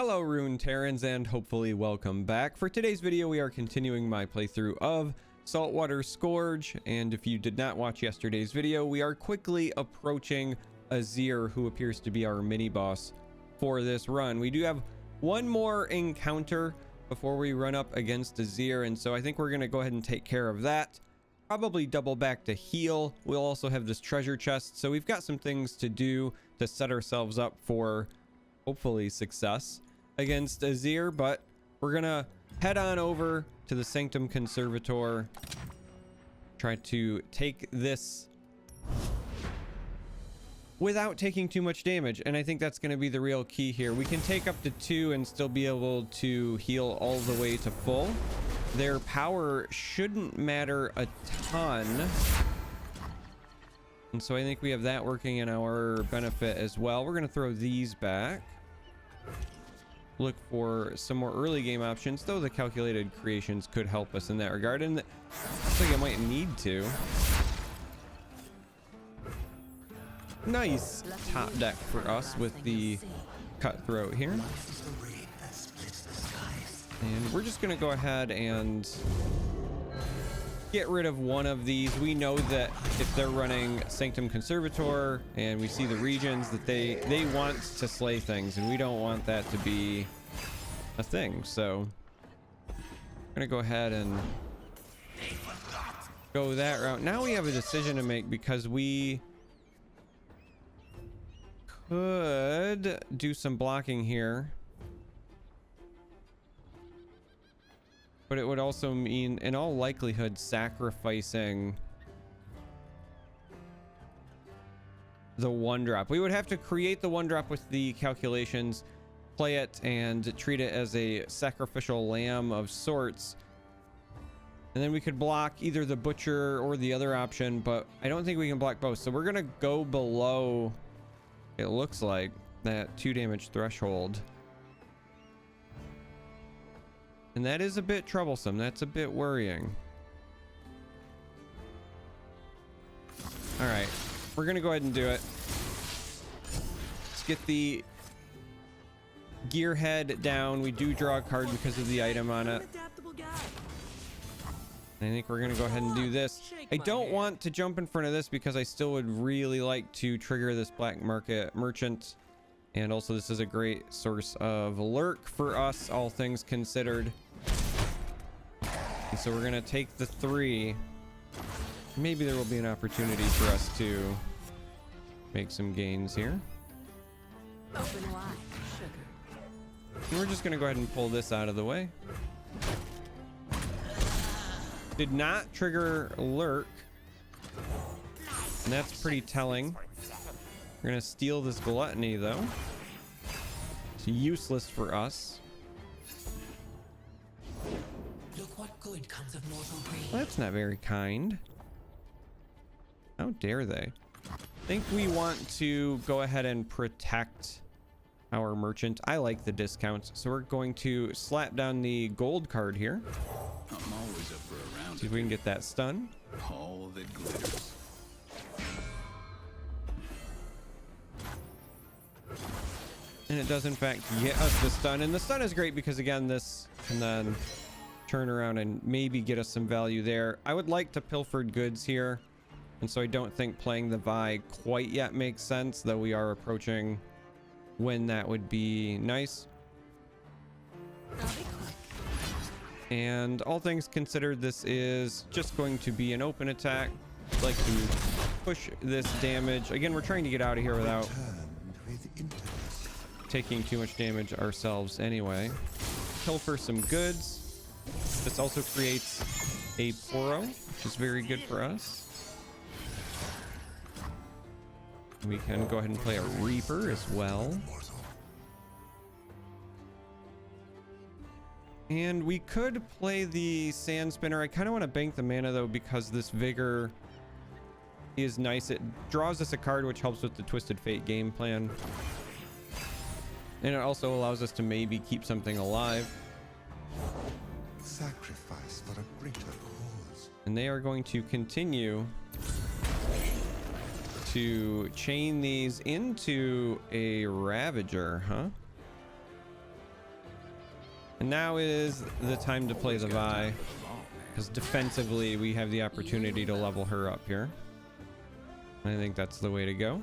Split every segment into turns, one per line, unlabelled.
Hello Runeterrans, and hopefully welcome back. For today's video we are continuing my playthrough of Saltwater Scourge, and if you did not watch yesterday's video, we are quickly approaching Azir, who appears to be our mini boss for this run. We do have one more encounter before we run up against Azir, and so I think we're going to go ahead and take care of that. Probably double back to heal. We'll also have this treasure chest, so we've got some things to do to set ourselves up for hopefully success against Azir, but we're gonna head on over to the Sanctum Conservator, try to take this without taking too much damage, and I think that's going to be the real key here. We can take up to 2 and still be able to heal all the way to full. Their power shouldn't matter a ton, and so I think we have that working in our benefit as well. We're going to throw these back. Look for some more early game options, though the calculated creations could help us in that regard, and I think I might need to. Nice top deck for us with the cutthroat here. And we're just going to go ahead and get rid of one of these. We know that if they're running Sanctum Conservator and we see the regions, that they want to slay things, and we don't want that to be a thing. So I'm gonna go ahead and go that route. Now we have a decision to make, because we could do some blocking here, but it would also mean, in all likelihood, sacrificing the 1-drop. We would have to create the 1-drop with the calculations, play it, and treat it as a sacrificial lamb of sorts. And then we could block either the butcher or the other option, but I don't think we can block both. So we're going to go below, it looks like, that 2 damage threshold. And that is a bit troublesome. That's a bit worrying. All right, we're going to go ahead and do it. Let's get the gearhead down. We do draw a card because of the item on it. I think we're going to go ahead and do this. I don't want to jump in front of this because I still would really like to trigger this black market merchant. And also, this is a great source of lurk for us, all things considered. And so we're going to take the 3. Maybe there will be an opportunity for us to make some gains here.
Open wide, sugar.
And we're just going to go ahead and pull this out of the way. Did not trigger lurk, and that's pretty telling. We're going to steal this gluttony, though. It's useless for us.
Look what good comes of mortal greed.
Well, that's not very kind. How dare they? I think we want to go ahead and protect our merchant. I like the discounts, so we're going to slap down the gold card here.
I'm always up for a round.
See if we can get that stun.
All that glitters.
And it does in fact get us the stun, and the stun is great because, again, this can then turn around and maybe get us some value there. I would like to pilfered goods here, and so I don't think playing the Vi quite yet makes sense, though we are approaching when that would be nice.
I'll be quick.
And all things considered, this is just going to be an open attack. I'd like to push this damage. Again, we're trying to get out of here without taking too much damage ourselves anyway. Pilfer some goods. This also creates a Toro, which is very good for us. We can go ahead and play a Reaper as well. And we could play the Sand Spinner. I kind of want to bank the mana, though, because this Vigor is nice. It draws us a card, which helps with the Twisted Fate game plan. And it also allows us to maybe keep something alive.
Sacrifice for a greater cause.
And they are going to continue to chain these into a Ravager, huh? And now is the time to play the Vi, because defensively we have the opportunity to level her up here. I think that's the way to go.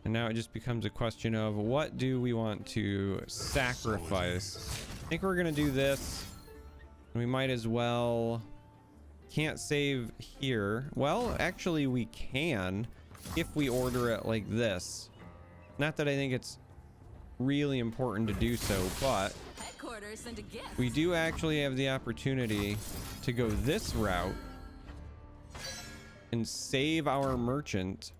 And now it just becomes a question of what do we want to sacrifice. I think we're gonna do this. We might as well. Can't save here. Well, actually we can if we order it like this. Not that I think it's really important to do so, but we do actually have the opportunity to go this route and save our merchant.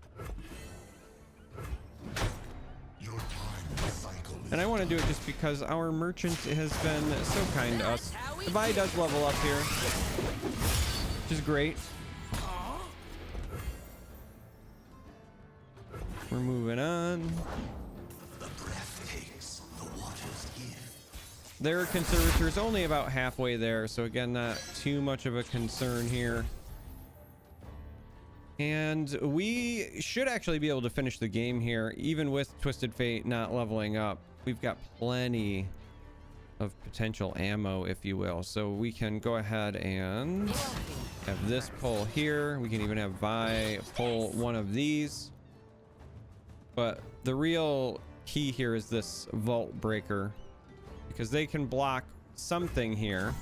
And I want to do it just because our merchant has been so kind to us. The Vi does level up here, which is great. We're moving on. Their Conservator is only about halfway there, so again, not too much of a concern here. And we should actually be able to finish the game here, even with Twisted Fate not leveling up. We've got plenty of potential ammo, if you will. So we can go ahead and have this pull here. We can even have Vi pull one of these. But the real key here is this Vault Breaker, because they can block something here.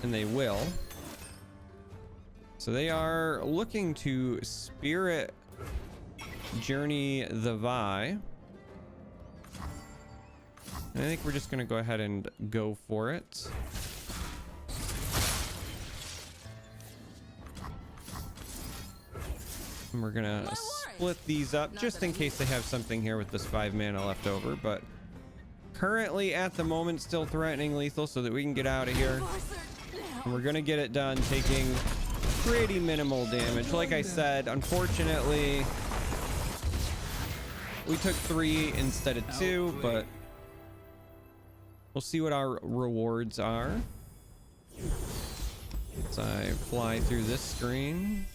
And they will. So they are looking to Spirit Journey the Vi. And I think we're just going to go ahead and go for it. And we're going to split these up just in case they have something here with this 5 mana left over. But currently at the moment still threatening lethal so that we can get out of here. And we're going to get it done taking pretty minimal damage. Like I said, unfortunately, we took 3 instead of 2, but we'll see what our rewards are. As I fly through this screen.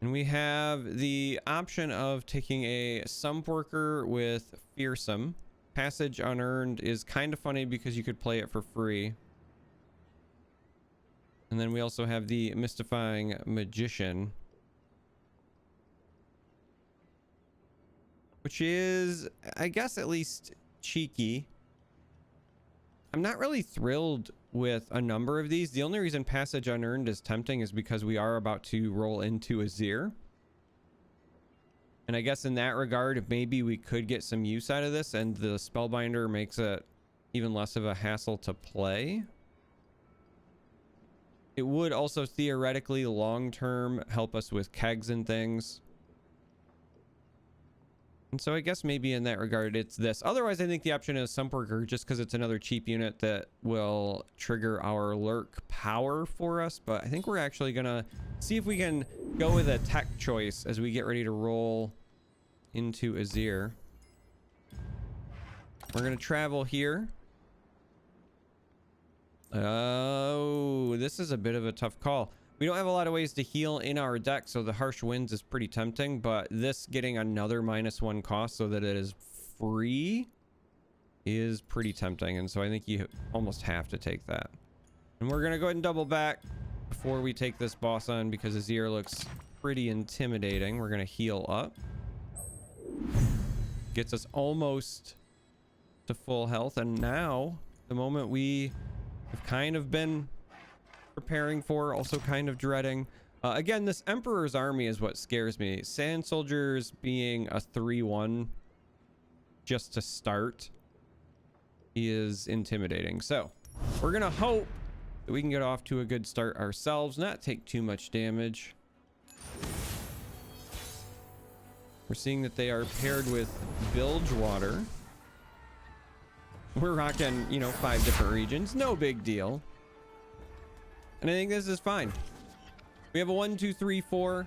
And we have the option of taking a Sump Worker with Fearsome. Passage Unearned is kind of funny because you could play it for free. And then we also have the Mystifying Magician, which is, I guess, at least cheeky. I'm not really thrilled with a number of these. The only reason Passage Unearned is tempting is because we are about to roll into Azir. And I guess in that regard, maybe we could get some use out of this, and the Spellbinder makes it even less of a hassle to play. It would also theoretically long-term help us with kegs and things. And so I guess maybe in that regard, it's this. Otherwise, I think the option is Sump Worker just because it's another cheap unit that will trigger our lurk power for us. But I think we're actually going to see if we can go with a tech choice as we get ready to roll into Azir. We're going to travel here. Oh, this is a bit of a tough call. We don't have a lot of ways to heal in our deck, so the Harsh Winds is pretty tempting, but this getting another -1 cost so that it is free is pretty tempting, and so I think you almost have to take that. And we're gonna go ahead and double back before we take this boss on because Azir looks pretty intimidating. We're gonna heal up. Gets us almost to full health, and now the moment we have kind of been preparing for, also kind of dreading. Again, this Emperor's Army is what scares me. Sand Soldiers being a 3-1 just to start is intimidating. So we're gonna hope that we can get off to a good start ourselves, not take too much damage. We're seeing that they are paired with Bilgewater. We're rocking, you know, 5 different regions. No big deal. And I think this is fine. We have a 1, 2, 3, 4.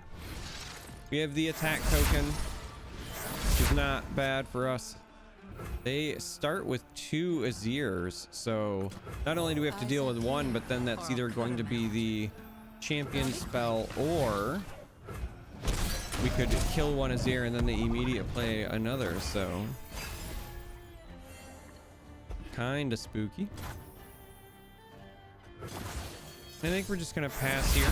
We have the attack token, which is not bad for us. They start with 2 Azirs. So not only do we have to deal with 1, but then that's either going to be the champion spell or we could kill one Azir and then the immediate play another, so kind of spooky. I think we're just gonna pass here.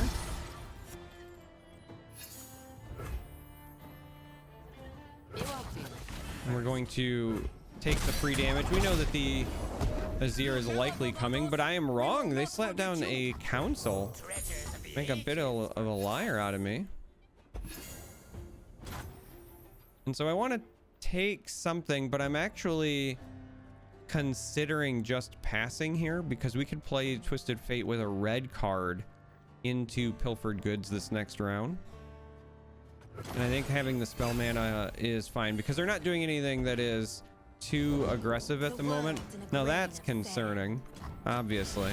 And we're going to take the free damage. We know that the Azir is likely coming, but I am wrong. They slapped down a council. Make a bit of a liar out of me. And so I want to take something, but I'm actually considering just passing here because we could play Twisted Fate with a red card into Pilfered Goods this next round. And I think having the spell mana is fine because they're not doing anything that is too aggressive at the moment. Now that's concerning, obviously.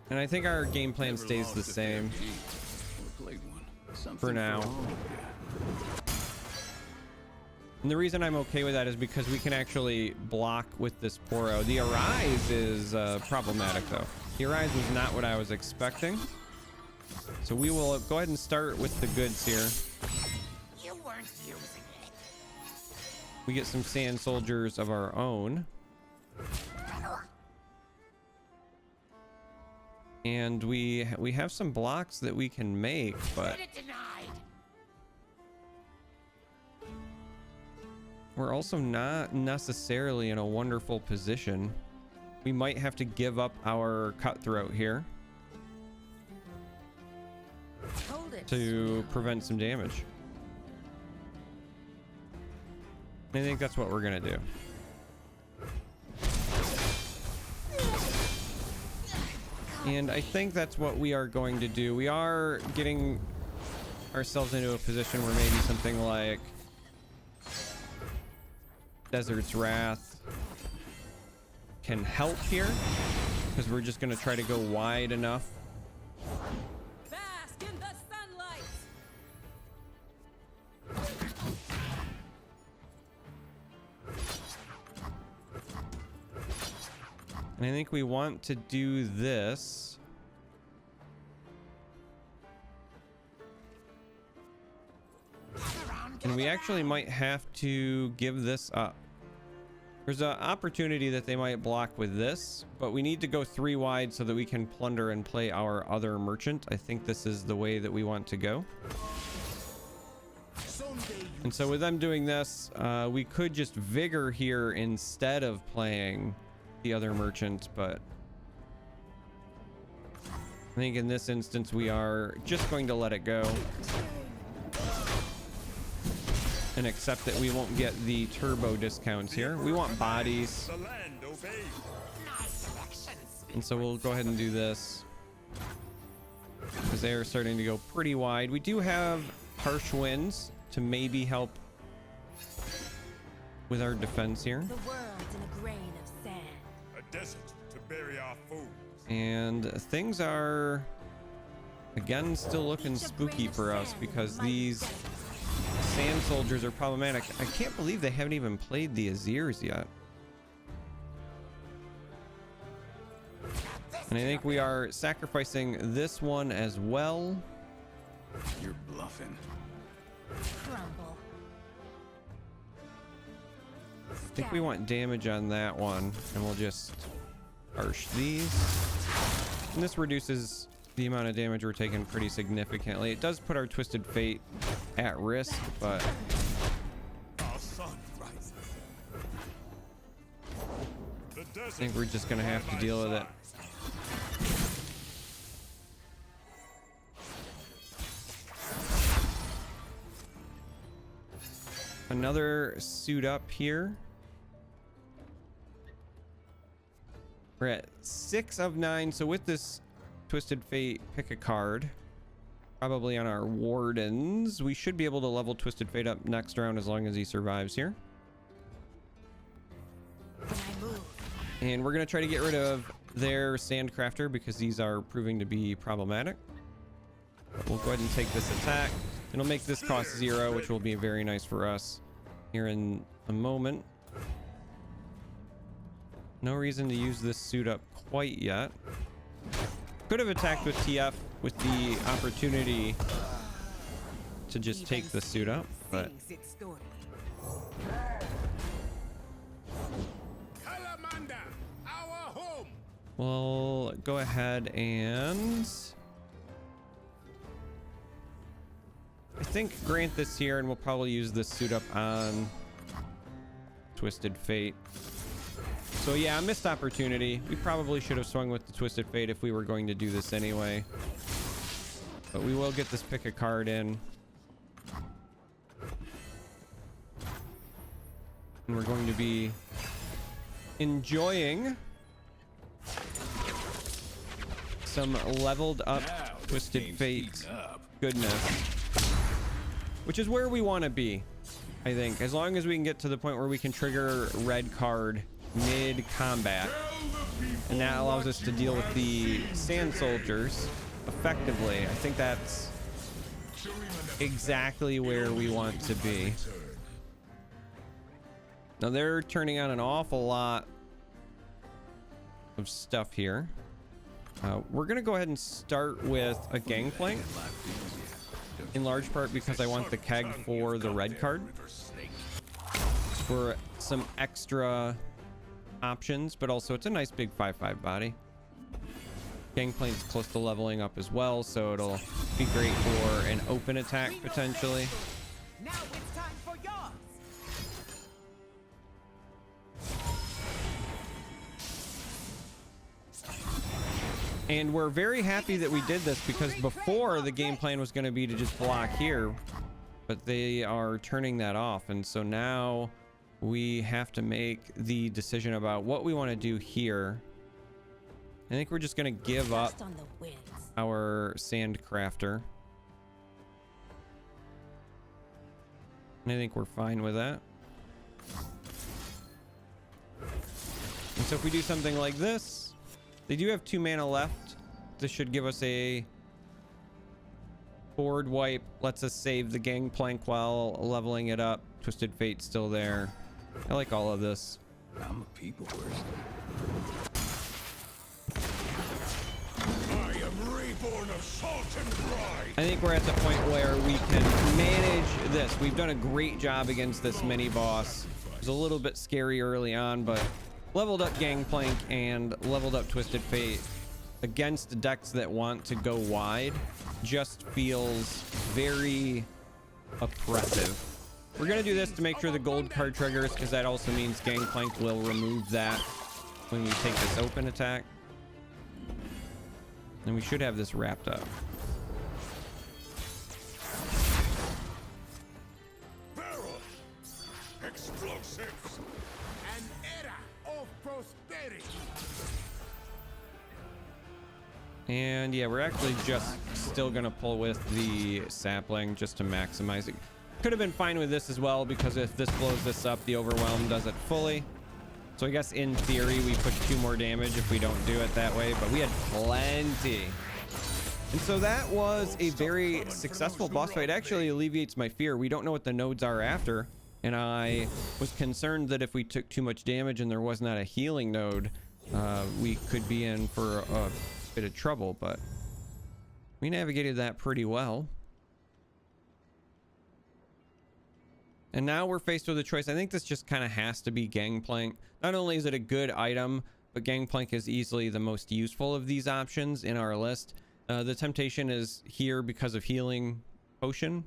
And I think our game plan stays the same for now. And the reason I'm okay with that is because we can actually block with this Toro. The Arise is problematic though. The Arise was not what I was expecting. So we will go ahead and start with the goods here.
You weren't using it.
We get some sand soldiers of our own. And we have some blocks that we can make, but we're also not necessarily in a wonderful position. We might have to give up our cutthroat here to prevent some damage. I think that's what we're gonna do. And I think that's what we are going to do. We are getting ourselves into a position where maybe something like Desert's Wrath can help here, because we're just going to try to go wide enough.
Bask in the sunlight.
And I think we want to do this. And we actually might have to give this up. There's an opportunity that they might block with this, but we need to go 3 wide so that we can plunder and play our other merchant. I think this is the way that we want to go. And so with them doing this, we could just Vigor here instead of playing the other merchant, but I think in this instance we are just going to let it go and accept that we won't get the turbo discounts here. We want bodies, and so we'll go ahead and do this because they are starting to go pretty wide. We do have harsh winds to maybe help with our defense here.
The world's in a grain of sand.
A desert to bury our foes.
And things are again still looking spooky for us because these sand soldiers are problematic. I can't believe they haven't even played the Azirs yet. And I think we are sacrificing this one as well.
You're bluffing.
Crumble.
I think we want damage on that one, and we'll just harsh these. And this reduces the amount of damage we're taking pretty significantly. It does put our Twisted Fate at risk, but
Our sun rises.
I think we're just gonna have to deal with it. Another suit up here. We're at 6 of 9, so with this Twisted Fate, pick a card. Probably on our Wardens. We should be able to level Twisted Fate up next round as long as he survives here. And we're going to try to get rid of their Sandcrafter because these are proving to be problematic. But we'll go ahead and take this attack. It'll make this cost 0, which will be very nice for us here in a moment. No reason to use this suit up quite yet. Could have attacked with TF with the opportunity to just take the suit up, but we'll go ahead and I think grant this here, and we'll probably use this suit up on Twisted Fate. So yeah, missed opportunity. We probably should have swung with the Twisted Fate if we were going to do this anyway. But we will get this pick a card in. And we're going to be enjoying some leveled up Twisted Fate goodness. Which is where we want to be, I think. As long as we can get to the point where we can trigger red card mid-combat. And that allows us to deal with the sand soldiers effectively. I think that's exactly where we want to be. Now they're turning on an awful lot of stuff here. We're going to go ahead and start with a gangplank. In large part because I want the keg for the red card. For some extra options, but also it's a nice big 5/5 body. Gangplank's close to leveling up as well, so it'll be great for an open attack potentially.
Now it's time for yours.
And we're very happy that we did this because before the game plan was going to be to just block here, but they are turning that off. And so now we have to make the decision about what we want to do here. I think we're just going to give up our sand crafter. And I think we're fine with that. And so if we do something like this, they do have 2 mana left. This should give us a board wipe. Lets us save the gangplank while leveling it up. Twisted Fate's still there. I like all of this.
I'm a people person.
I am reborn of salt and brine.
I think we're at the point where we can manage this. We've done a great job against this mini boss. It was a little bit scary early on, but leveled up gangplank and leveled up Twisted Fate against decks that want to go wide just feels very oppressive. We're gonna do this to make sure the gold card triggers, because that also means gangplank will remove that when we take this open attack. And we should have this wrapped up.
Barrels, explosives, an era of prosperity.
And yeah, we're actually just still gonna pull with the sapling just to maximize it. Could have been fine with this as well, because if this blows this up, the overwhelm does it fully. So I guess in theory we push 2 more damage if we don't do it that way, but we had plenty. And so that was a very successful boss fight. Actually alleviates my fear. We don't know what the nodes are after, and I was concerned that if we took too much damage and there was not a healing node, we could be in for a bit of trouble, but we navigated that pretty well. And now we're faced with a choice. I think this just kind of has to be gangplank. Not only is it a good item, but gangplank is easily the most useful of these options in our list. The temptation is here because of healing potion.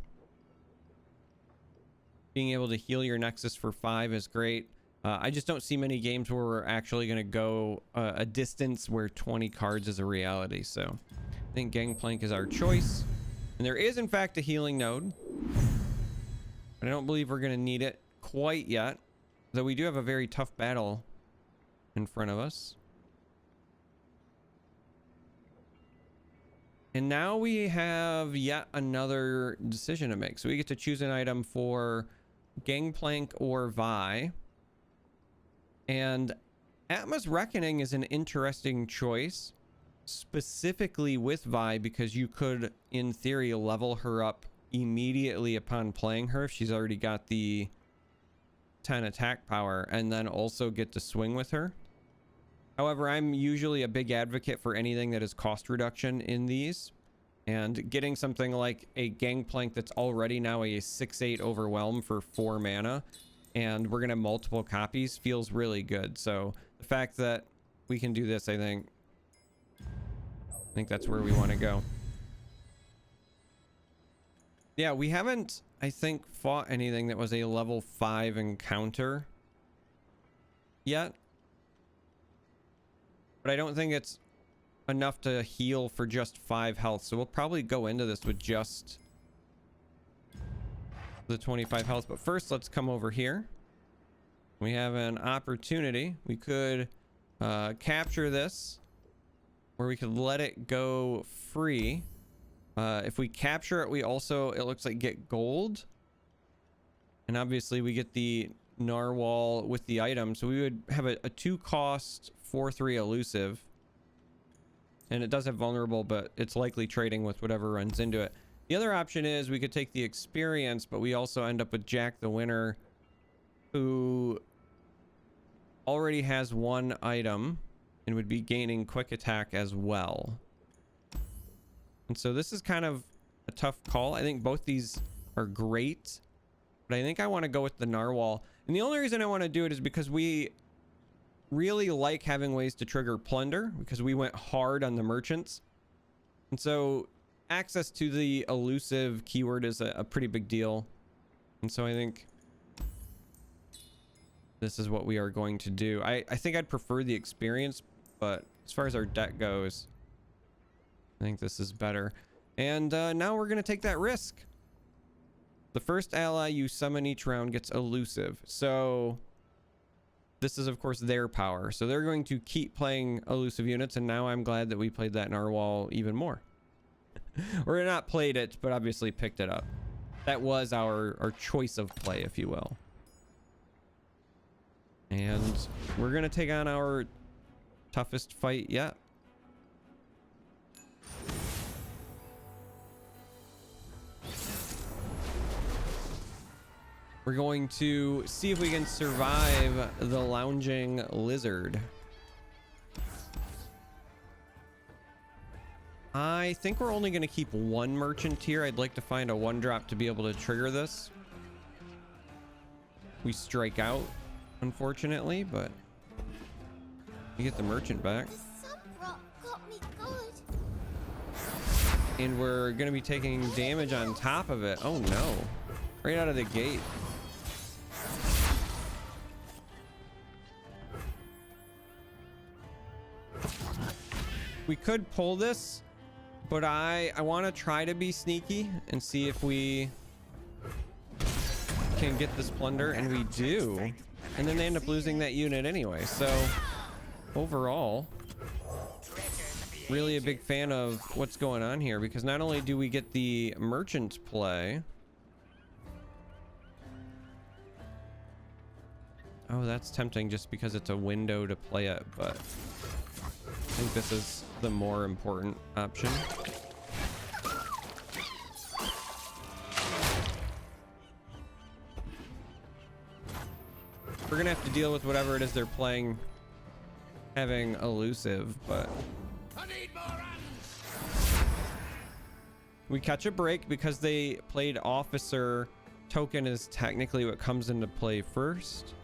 Being able to heal your nexus for 5 is great. I just don't see many games where we're actually going to go a distance where 20 cards is a reality. So I think gangplank is our choice. And there is in fact a healing node, but I don't believe we're going to need it quite yet, though we do have a very tough battle in front of us. And now we have yet another decision to make. So we get to choose an item for gangplank or Vi. And Atma's Reckoning is an interesting choice, specifically with Vi, because you could, in theory, level her up immediately upon playing her if she's already got the 10 attack power, and then also get to swing with her. However, I'm usually a big advocate for anything that is cost reduction in these. And getting something like a Gangplank that's already now a 6/8 Overwhelm for 4 mana, and we're going to have multiple copies, feels really good. So the fact that we can do this, I think that's where we want to go. Yeah, we haven't, I think, fought anything that was a level 5 encounter yet. But I don't think it's enough to heal for just 5 health. So we'll probably go into this with just the 25 health. But first, let's come over here. We have an opportunity. We could capture this, or we could let it go free. If we capture it, we also, it looks like, get gold. And obviously we get the narwhal with the item. So we would have a 2-cost 4/3 elusive. And it does have vulnerable, but it's likely trading with whatever runs into it. The other option is we could take the experience, but we also end up with Jack the Winner, who already has 1 item and would be gaining quick attack as well. And so this is kind of a tough call. I think both these are great, but I think I want to go with the narwhal. And the only reason I want to do it is because we really like having ways to trigger plunder, because we went hard on the merchants. And so access to the elusive keyword is a pretty big deal. And so I think this is what we are going to do. I think I'd prefer the experience, but as far as our deck goes, I think this is better. And now we're going to take that risk. The first ally you summon each round gets elusive. So this is, of course, their power. So they're going to keep playing elusive units, and now I'm glad that we played that narwhal even more. Or not played it, but obviously picked it up. That was our choice of play, if you will. And we're going to take on our toughest fight yet. We're going to see if we can survive the lounging lizard. I think we're only going to keep 1 merchant here. I'd like to find a 1-drop to be able to trigger this. We strike out, unfortunately, but you get the merchant back. And we're going to be taking damage on top of it. Oh no. Right out of the gate. We could pull this, but I want to try to be sneaky and see if we can get this plunder, and we do. And then they end up losing that unit anyway. So overall, really a big fan of what's going on here, because not only do we get the merchant play. Oh, that's tempting just because it's a window to play it, but I think this is the more important option. We're gonna have to deal with whatever it is they're playing, having elusive, but we catch a break because they played officer. Token is technically what comes into play first.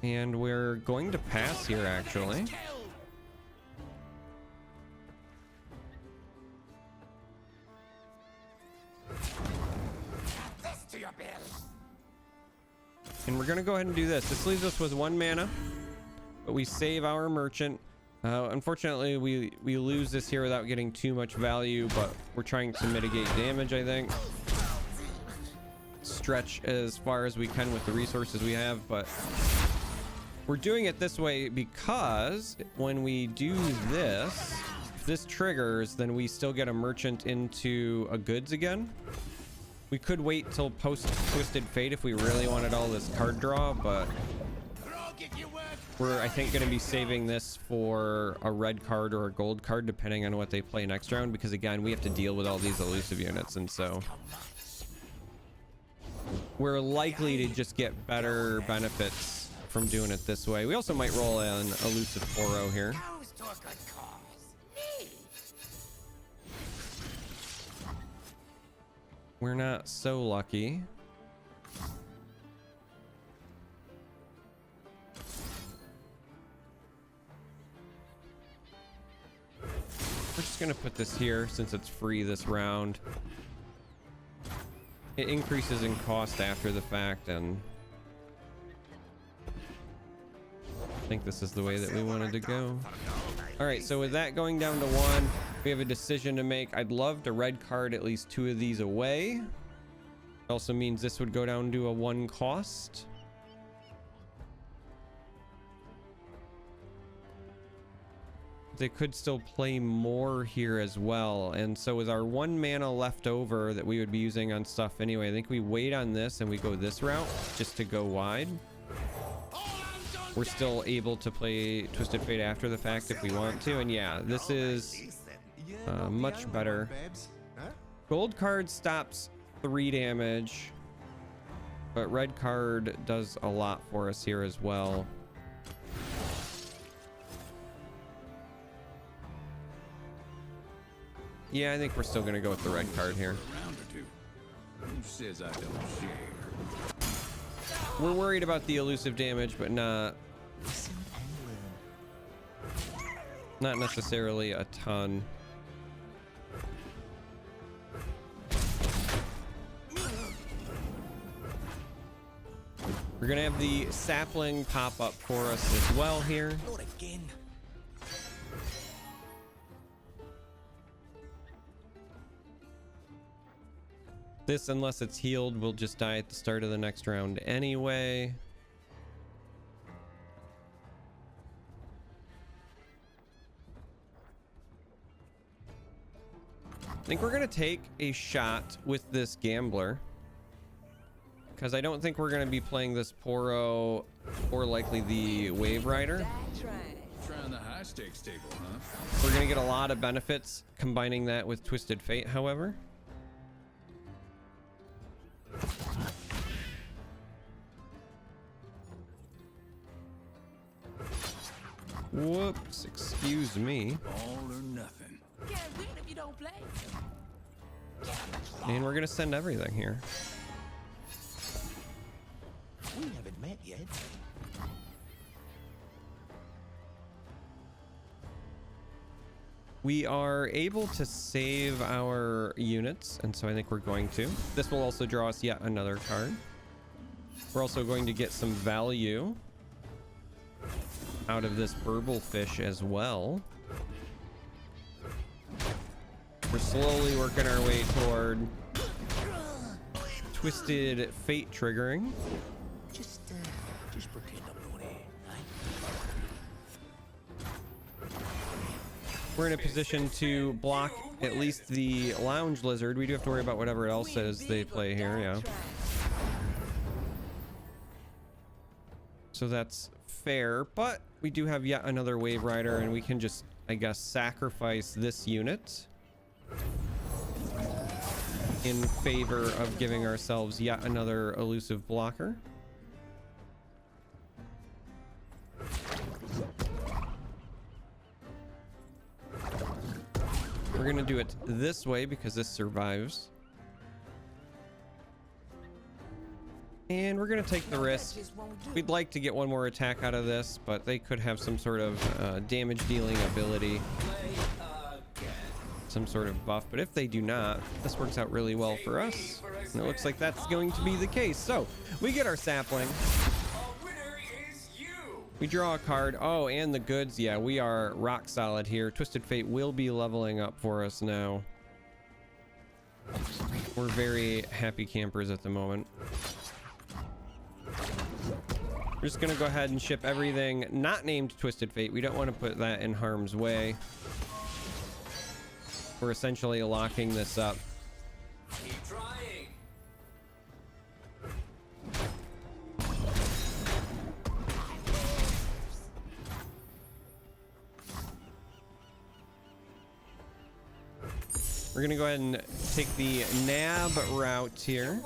And we're going to pass here, actually. And we're going to go ahead and do this. This leaves us with 1 mana, but we save our merchant. Unfortunately, we lose this here without getting too much value, but we're trying to mitigate damage, I think. Stretch as far as we can with the resources we have, but we're doing it this way because when we do this, if this triggers, then we still get a merchant into a goods again. We could wait till post Twisted Fate if we really wanted all this card draw, but we're, I think, going to be saving this for a red card or a gold card, depending on what they play next round, because again, we have to deal with all these elusive units, and so we're likely to just get better benefits from doing it this way. We also might roll an elusive Toro here.
Goes to a good cause. Me.
We're not so lucky. We're just gonna put this here since it's free this round. It increases in cost after the fact, and I think this is the way that we wanted to go. All right, so with that going down to 1, we have a decision to make. I'd love to red card at least 2 of these away. It also means this would go down to a 1 cost. They could still play more here as well, and so with our 1 mana left over that we would be using on stuff anyway, I think we wait on this and we go this route just to go wide. We're still able to play Twisted Fate after the fact if we want to, and yeah, this is much better. Gold card stops 3 damage, but red card does a lot for us here as well. Yeah, I think we're still gonna go with the red card here.
Round or two. Who says I don't share?
We're worried about the elusive damage, but not necessarily a ton. We're gonna have the sapling pop up for us as well here.
Not again.
This, unless it's healed, will just die at the start of the next round anyway. I think we're gonna take a shot with this gambler, because I don't think we're gonna be playing this Toro or likely the Wave Rider.
That's right.
Trying the high stakes table, huh?
We're gonna get a lot of benefits combining that with Twisted Fate, however. Whoops, excuse me.
All or nothing.
Can't win if you don't play.
And we're gonna send everything here.
We haven't met yet.
We are able to save our units, and so I think we're going to. This will also draw us yet another card. We're also going to get some value out of this burble fish as well. We're slowly working our way toward Twisted Fate triggering.
Just pretend I'm not here, right?
We're in a position to block at least the Lounge Lizard. We do have to worry about whatever else is they play here, yeah. So that's fair, but we do have yet another Wave Rider, and we can just, I guess, sacrifice this unit in favor of giving ourselves yet another elusive blocker. We're gonna do it this way because this survives. And we're gonna take the risk. We'd like to get one more attack out of this, but they could have some sort of damage dealing ability. Some sort of buff, but if they do not, this works out really well for us. And it looks like that's going to be the case. So we get our sapling. We draw a card. Oh, and the goods. Yeah, we are rock solid here. Twisted Fate will be leveling up for us now. We're very happy campers at the moment. We're just gonna go ahead and ship everything not named Twisted Fate. We don't want to put that in harm's way. We're essentially locking this up.
Keep trying.
We're gonna go ahead and take the nab route here.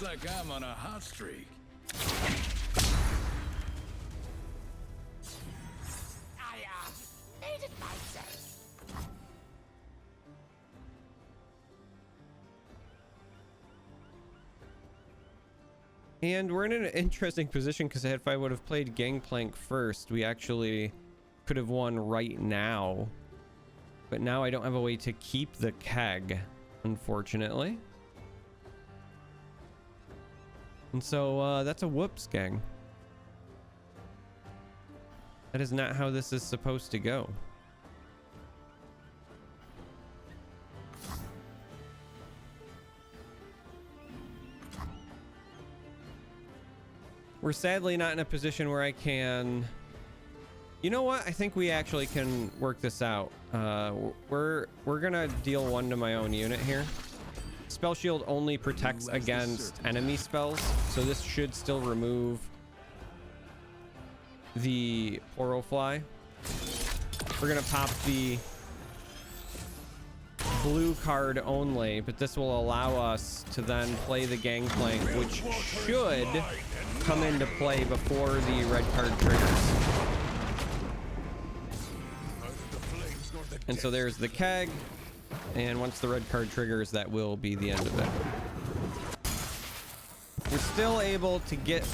Looks like I'm on a hot streak.
I made it myself.
And we're in an interesting position because if I would have played Gangplank first, we actually could have won right now. But now I don't have a way to keep the keg, unfortunately. And so that's a whoops, gang. That is not how this is supposed to go. We're sadly not in a position where I can... You know what? I think we actually can work this out. We're gonna deal 1 to my own unit here. Spell shield only protects against enemy spells, so this should still remove the Toro fly. We're gonna pop the blue card only, but this will allow us to then play the Gangplank, which should come into play before the red card triggers. And so there's the keg, and once the red card triggers, that will be the end of it. We're still able to get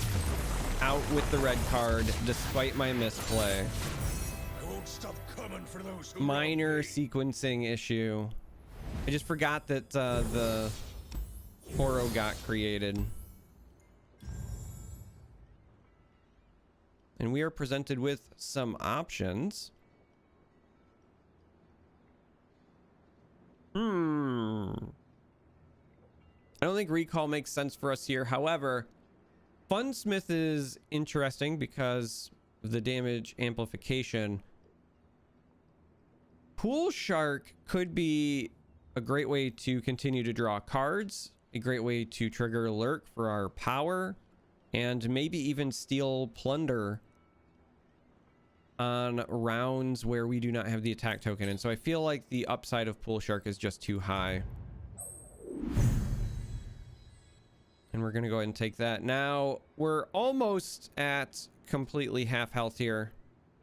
out with the red card despite my misplay.
I won't stop coming for those who
Minor sequencing issue. I just forgot that the Toro got created. And we are presented with some options. I don't think recall makes sense for us here. However, Funsmith is interesting because of the damage amplification. Pool Shark could be a great way to continue to draw cards, a great way to trigger Lurk for our power, and maybe even steal Plunder on rounds where we do not have the attack token. And so I feel like the upside of Pool Shark is just too high. And we're gonna go ahead and take that. Now we're almost at completely half health here,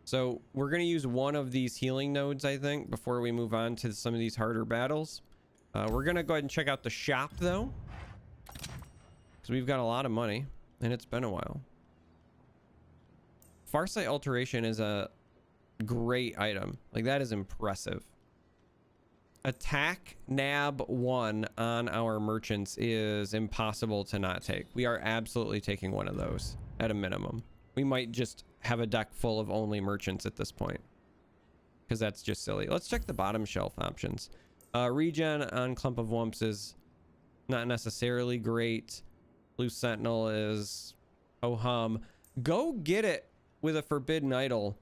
so we're gonna use one of these healing nodes, I think, before we move on to some of these harder battles. We're gonna go ahead and check out the shop though, because we've got a lot of money and it's been a while. Farsight Alteration is a great item. Like, that is impressive. Attack nab 1 on our merchants is impossible to not take. We are absolutely taking one of those at a minimum. We might just have a deck full of only merchants at this point, because that's just silly. Let's check the bottom shelf options. Regen on Clump of Wumps is not necessarily great. Blue Sentinel is ho-hum. Go Get It with a Forbidden Idol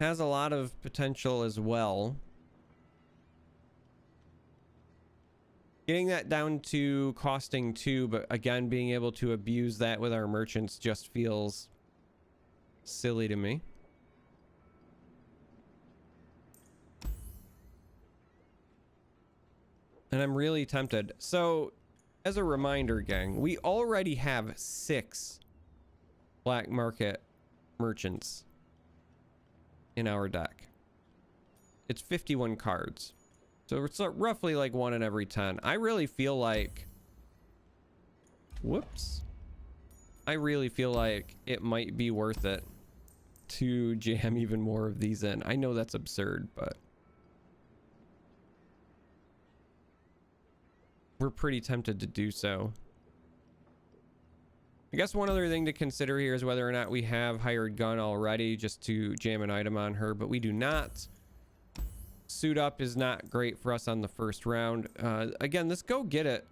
has a lot of potential as well. Getting that down to costing 2, but again, being able to abuse that with our merchants just feels silly to me. And I'm really tempted. So, as a reminder, gang, we already have 6 black market merchants in our deck. It's 51 cards. So it's roughly like 1 in every 10. I really feel like... Whoops. I really feel like it might be worth it to jam even more of these in. I know that's absurd, but... we're pretty tempted to do so. I guess one other thing to consider here is whether or not we have Hired Gun already just to jam an item on her, but we do not. Suit Up is not great for us on the first round. Again, this Go Get It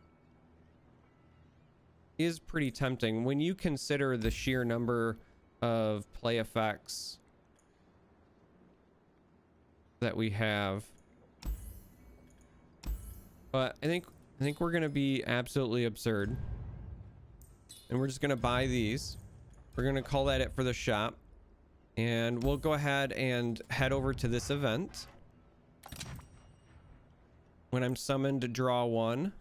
is pretty tempting when you consider the sheer number of play effects that we have. But I think we're gonna be absolutely absurd. And we're just gonna buy these. We're gonna call that it for the shop. And we'll go ahead and head over to this event. When I'm summoned to draw 1.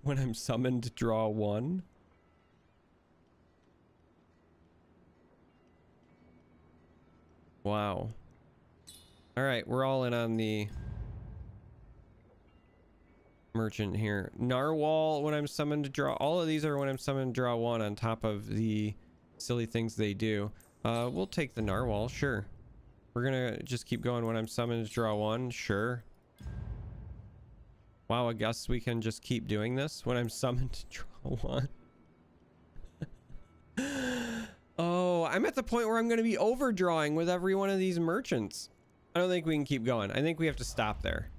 When I'm summoned, draw 1. Wow. All right, we're all in on the merchant here. Narwhal, when I'm summoned to draw. All of these are when I'm summoned to draw 1 on top of the silly things they do. We'll take the narwhal, sure. We're gonna just keep going when I'm summoned to draw 1, sure. Wow, I guess we can just keep doing this when I'm summoned to draw 1. Oh, I'm at the point where I'm going to be overdrawing with every one of these merchants. I don't think we can keep going. I think we have to stop there.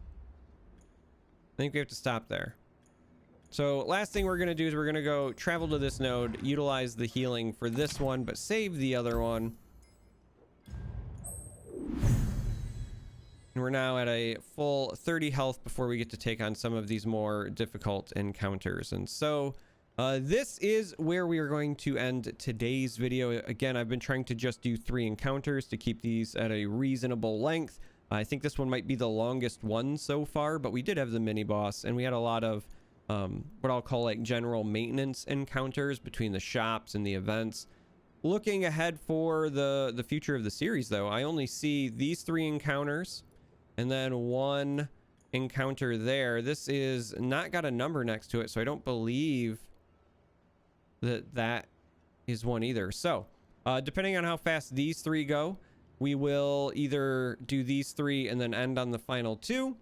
So last thing we're going to do is we're going to go travel to this node, utilize the healing for this one, but save the other one. And we're now at a full 30 health before we get to take on some of these more difficult encounters. And so this is where we are going to end today's video. Again, I've been trying to just do 3 encounters to keep these at a reasonable length. I think this one might be the longest one so far, but we did have the mini boss and we had a lot of what I'll call like general maintenance encounters between the shops and the events. Looking ahead for the future of the series though, I only see these 3 encounters and then 1 encounter there. This is not got a number next to it, so I don't believe that is one either. So depending on how fast these 3 go, we will either do these 3 and then end on the final 2,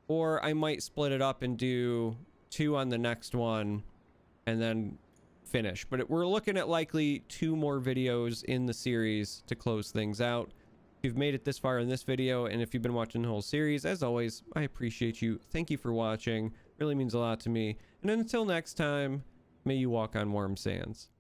or I might split it up and do 2 on the next one and then finish. But we're looking at likely 2 more videos in the series to close things out. If you've made it this far in this video, and if you've been watching the whole series, as always, I appreciate you. Thank you for watching. Really means a lot to me. And until next time, may you walk on warm sands.